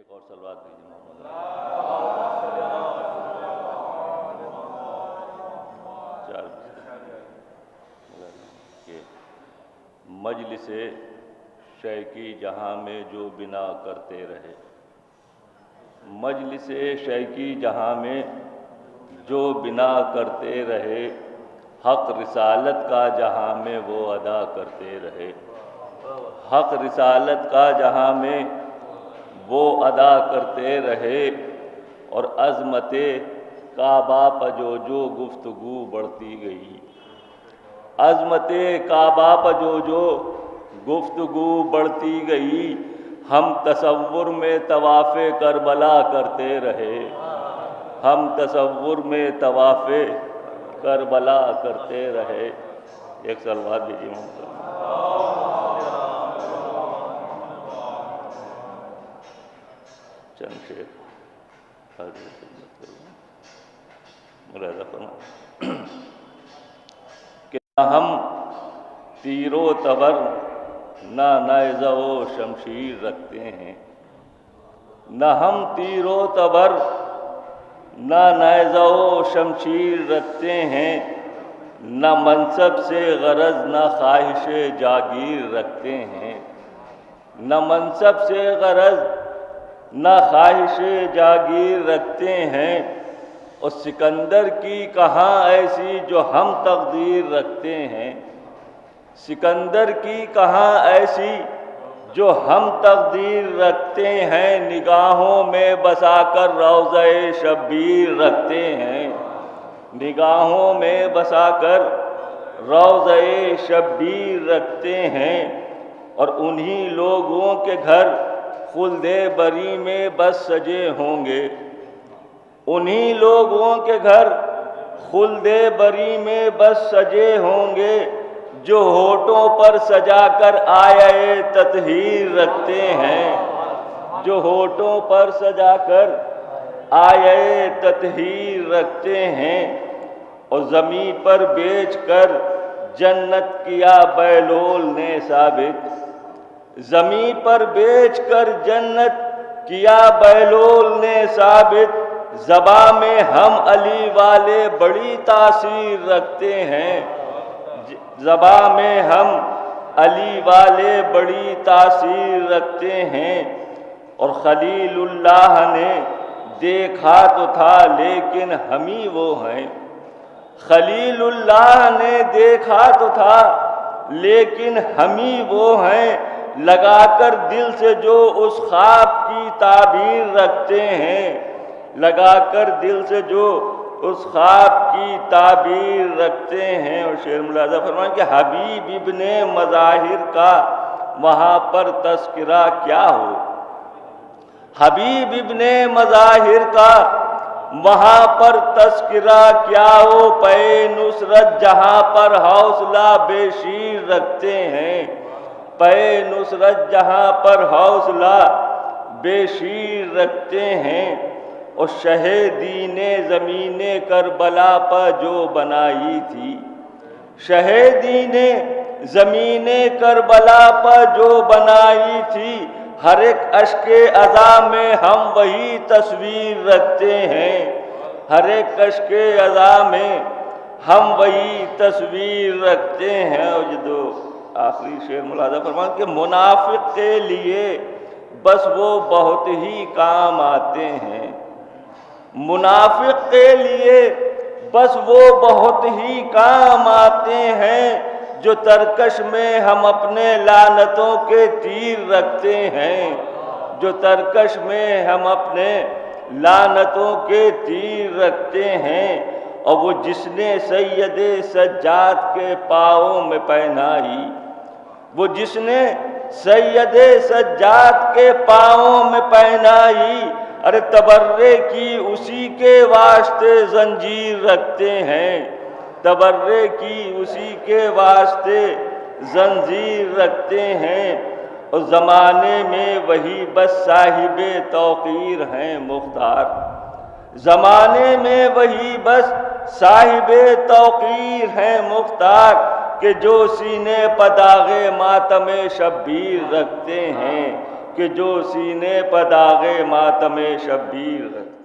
ایک اور صلوات دیجیے محمد چار کہ مجلس شیخی جہاں میں جو بنا کرتے رہے، مجلس شیخی جہاں میں جو بنا کرتے رہے، حق رسالت کا جہاں میں وہ ادا کرتے رہے، حق رسالت کا جہاں میں وہ ادا کرتے رہے، اور عظمت کعبہ پہ جو گفتگو بڑھتی گئی، عظمت کعبہ پہ جو گفتگو بڑھتی گئی، ہم تصور میں طواف کربلا کرتے رہے، ہم تصور میں طواف کربلا کرتے رہے۔ ایک صلوات دیجیے محمد چند شیر ملاحظہ فرمائیں کہ نہ ہم تیر و تبر نہ نیزہ و شمشیر رکھتے ہیں، نہ ہم تیر و تبر نہ نیزہ و شمشیر رکھتے ہیں، نہ منصب سے غرض نہ خواہش جاگیر رکھتے ہیں، نہ منصب سے غرض نہ خواہش جاگیر رکھتے ہیں، اور سکندر کی کہاں ایسی جو ہم تقدیر رکھتے ہیں، سکندر کی کہاں ایسی جو ہم تقدیر رکھتے ہیں، نگاہوں میں بسا کر روضہ شبیر رکھتے ہیں، نگاہوں میں بسا کر روضہ شبیر رکھتے ہیں، اور انہی لوگوں کے گھر خلد بری میں بس سجے ہوں گے، انہی لوگوں کے گھر خلد بری میں بس سجے ہوں گے، جو ہونٹوں پر سجا کر آیہ تطہیر رکھتے ہیں، جو ہونٹوں پر سجا کر آیہ تطہیر رکھتے ہیں، اور زمین پر بیچ کر جنت کیا بیلول نے ثابت، زمین پر بیچ کر جنت کیا بیلول نے ثابت، زباں میں ہم علی والے بڑی تاثیر رکھتے ہیں، زباں میں ہم علی والے بڑی تاثیر رکھتے ہیں، اور خلیل اللہ نے دیکھا تو تھا لیکن ہم ہی وہ ہیں، خلیل اللہ نے دیکھا تو تھا لیکن ہم ہی وہ ہیں، لگا کر دل سے جو اس خواب کی تعبیر رکھتے ہیں، لگا کر دل سے جو اس خواب کی تعبیر رکھتے ہیں۔ اور شعر ملاحظہ فرمائیں کہ حبیب ابن مظاہر کا وہاں پر تذکرہ کیا ہو، حبیب ابن مظاہر کا وہاں پر تذکرہ کیا ہو، پے نصرت جہاں پر حوصلہ بے شیر رکھتے ہیں، پے نصرت جہاں پر حوصلہ بے شیر رکھتے ہیں، اور شہ دین زمین کربلا پر جو بنائی تھی، شہ دین زمین کربلا پر جو بنائی تھی، ہر ایک اشک عزا میں ہم وہی تصویر رکھتے ہیں، ہر ایک اشک عزا میں ہم وہی تصویر رکھتے ہیں۔ اور یہ دو آخری شعر ملاحظہ فرمائیں کہ منافق کے لیے بس وہ بہت ہی کام آتے ہیں، منافق کے لیے بس وہ بہت ہی کام آتے ہیں، جو ترکش میں ہم اپنے لعنتوں کے تیر رکھتے ہیں، جو ترکش میں ہم اپنے لعنتوں کے تیر رکھتے ہیں، اور وہ جس نے سید سجاد کے پاؤں میں پہنائی، وہ جس نے سید سجاد کے پاؤں میں پہنائی، ارے تبرے کی اسی کے واسطے زنجیر رکھتے ہیں، تبرے کی اسی کے واسطے زنجیر رکھتے ہیں، اور زمانے میں وہی بس صاحب توقیر ہیں مختار، زمانے میں وہی بس صاحب توقیر ہیں مختار، کہ جو سینے پہ داغ ماتم شبیر رکھتے ہیں، کہ جو سینے پر داغے ماتم شبیر رکھتے